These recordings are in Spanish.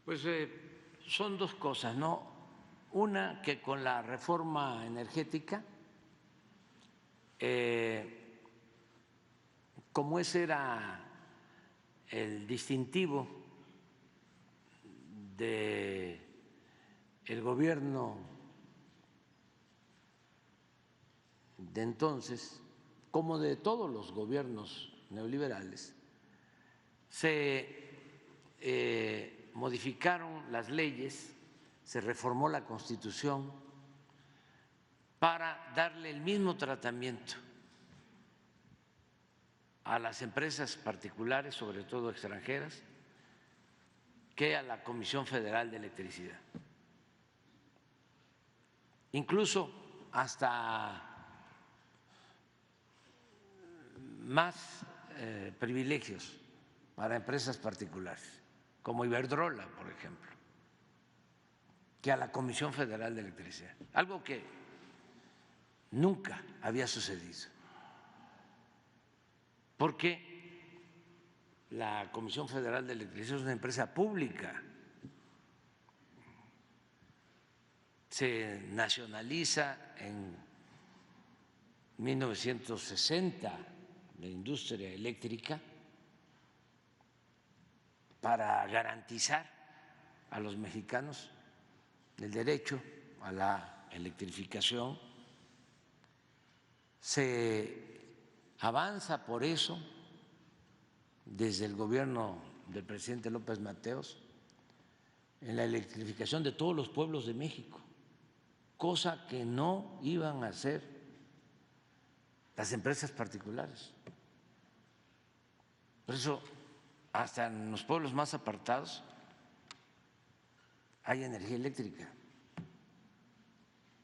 Pues son dos cosas, ¿no? Una, que con la reforma energética, como ese era el distintivo del gobierno de entonces, como de todos los gobiernos neoliberales, se modificaron las leyes, se reformó la Constitución para darle el mismo tratamiento a las empresas particulares, sobre todo extranjeras, que a la Comisión Federal de Electricidad. Incluso hasta más privilegios para empresas particulares, como Iberdrola, por ejemplo, que a la Comisión Federal de Electricidad, algo que nunca había sucedido, porque la Comisión Federal de Electricidad es una empresa pública, se nacionaliza en 1960 la industria eléctrica para garantizar a los mexicanos el derecho a la electrificación. Se avanza por eso desde el gobierno del presidente López Mateos en la electrificación de todos los pueblos de México, cosa que no iban a hacer las empresas particulares. Por eso, hasta en los pueblos más apartados hay energía eléctrica,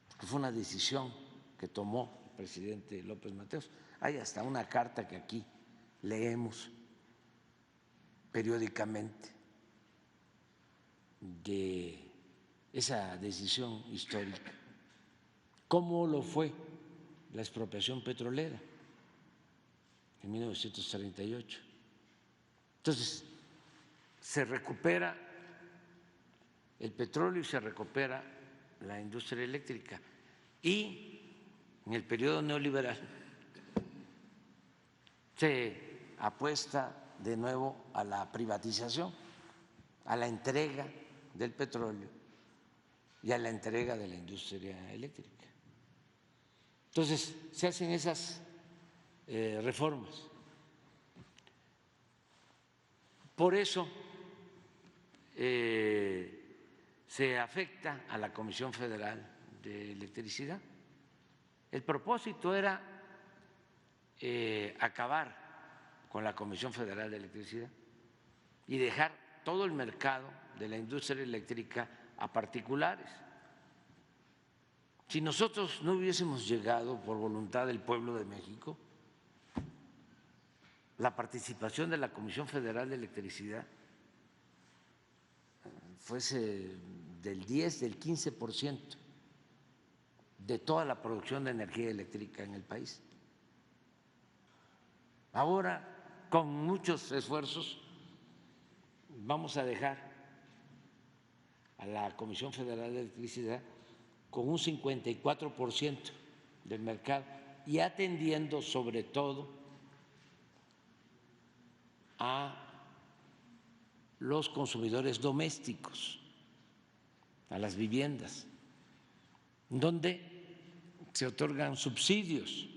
porque fue una decisión que tomó el presidente López Mateos. Hay hasta una carta que aquí leemos periódicamente de esa decisión histórica, cómo lo fue la expropiación petrolera en 1938. Entonces, se recupera el petróleo y se recupera la industria eléctrica. Y en el periodo neoliberal se apuesta de nuevo a la privatización, a la entrega del petróleo y a la entrega de la industria eléctrica. Entonces, se hacen esas reformas. Por eso se afecta a la Comisión Federal de Electricidad. El propósito era acabar con la Comisión Federal de Electricidad y dejar todo el mercado de la industria eléctrica a particulares. Si nosotros no hubiésemos llegado por voluntad del pueblo de México, la participación de la Comisión Federal de Electricidad fuese del 10, del 15% de toda la producción de energía eléctrica en el país. Ahora, con muchos esfuerzos, vamos a dejar a la Comisión Federal de Electricidad con un 54% del mercado y atendiendo sobre todo a los consumidores domésticos, a las viviendas, donde se otorgan subsidios.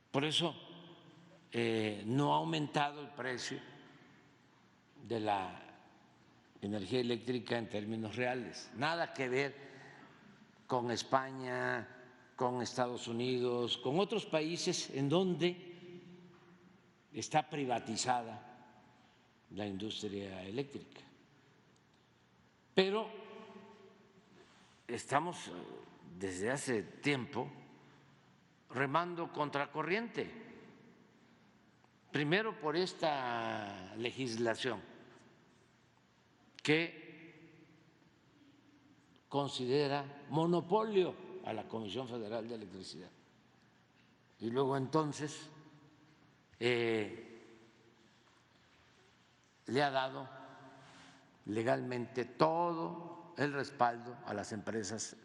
Por eso no ha aumentado el precio de la energía eléctrica en términos reales, nada que ver con España, con Estados Unidos, con otros países en donde está privatizada la industria eléctrica. Pero estamos desde hace tiempo remando contracorriente, primero por esta legislación que considera monopolio a la Comisión Federal de Electricidad y luego entonces le ha dado legalmente todo el respaldo a las empresas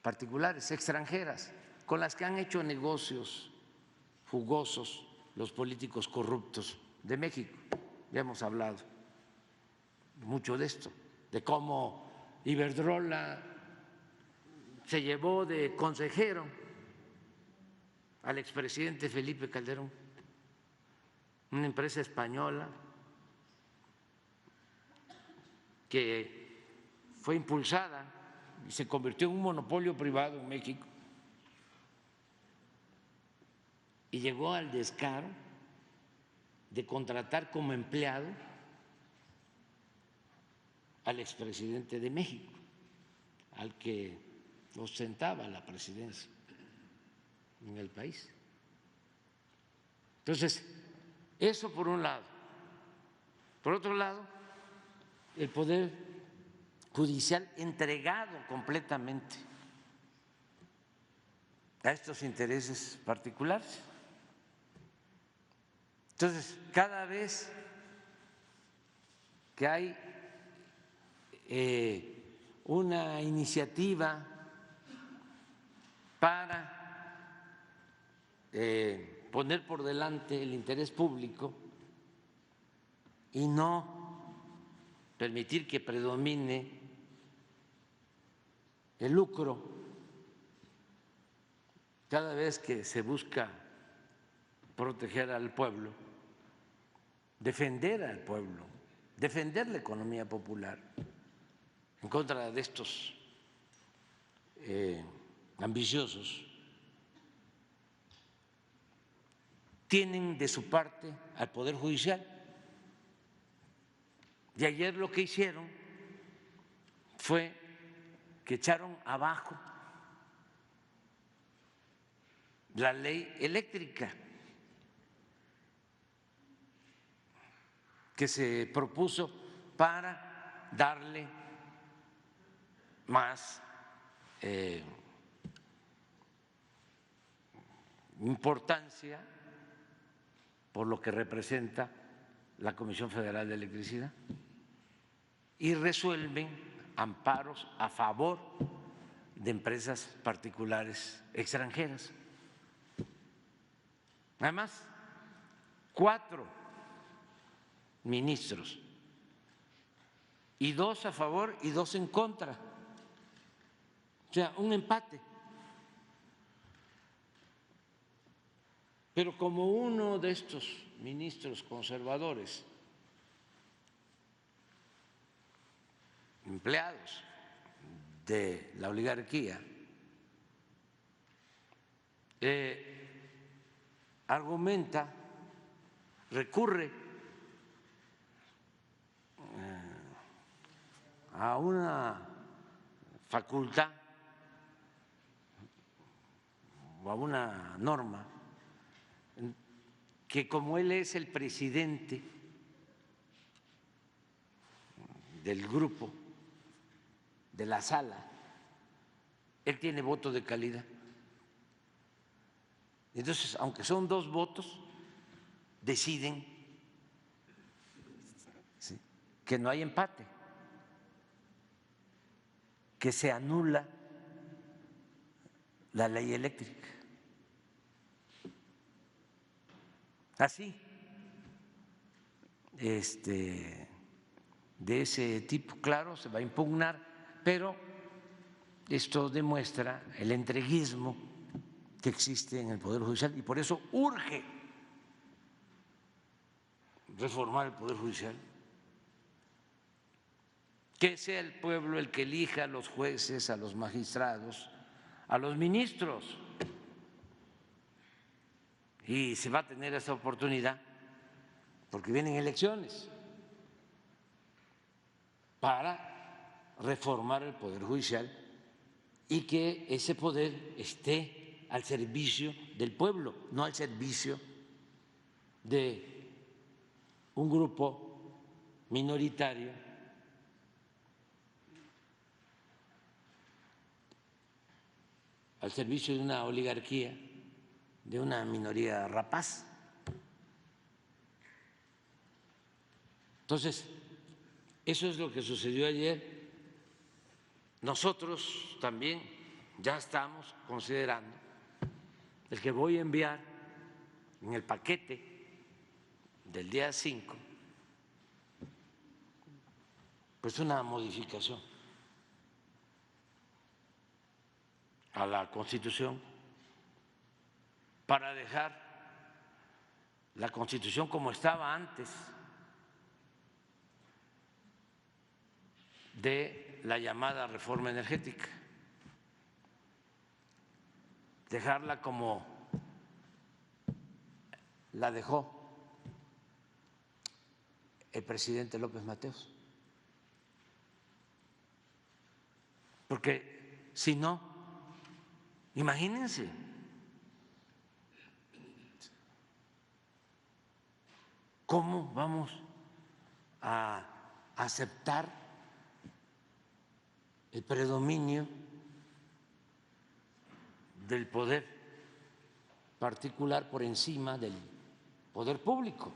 particulares, extranjeras, con las que han hecho negocios jugosos los políticos corruptos de México. Ya hemos hablado mucho de esto, de cómo Iberdrola se llevó de consejero al expresidente Felipe Calderón, una empresa española que fue impulsada y se convirtió en un monopolio privado en México, y llegó al descaro de contratar como empleado al expresidente de México, al que ostentaba la presidencia en el país. Entonces, eso por un lado. Por otro lado, el Poder Judicial entregado completamente a estos intereses particulares. Entonces, cada vez que hay una iniciativa para poner por delante el interés público y no permitir que predomine el lucro, cada vez que se busca proteger al pueblo, defender al pueblo, defender la economía popular en contra de estos ambiciosos, tienen de su parte al Poder Judicial. Y ayer lo que hicieron fue que echaron abajo la ley eléctrica que se propuso para darle más importancia por lo que representa la Comisión Federal de Electricidad, y resuelven amparos a favor de empresas particulares extranjeras. Además, 4 ministros, y 2 a favor y 2 en contra, o sea, un empate. Pero como uno de estos ministros conservadores, empleados de la oligarquía, argumenta, recurre a una facultad o a una norma que, como él es el presidente del grupo, de la sala, él tiene voto de calidad. Entonces, aunque son 2 votos, deciden, ¿sí?, que no hay empate, que se anula la ley eléctrica. Así, de ese tipo, claro, se va a impugnar, pero esto demuestra el entreguismo que existe en el Poder Judicial, y por eso urge reformar el Poder Judicial, que sea el pueblo el que elija a los jueces, a los magistrados, a los ministros, y se va a tener esa oportunidad porque vienen elecciones para reformar el Poder Judicial y que ese poder esté al servicio del pueblo, no al servicio de un grupo minoritario al servicio de una oligarquía, de una minoría rapaz. Entonces, Eso es lo que sucedió ayer. Nosotros también ya estamos considerando el que voy a enviar en el paquete del día 5, pues una modificación a la Constitución para dejar la Constitución como estaba antes de la llamada reforma energética, dejarla como la dejó el presidente López Mateos, porque si no, imagínense, ¿cómo vamos a aceptar el predominio del poder particular por encima del poder público?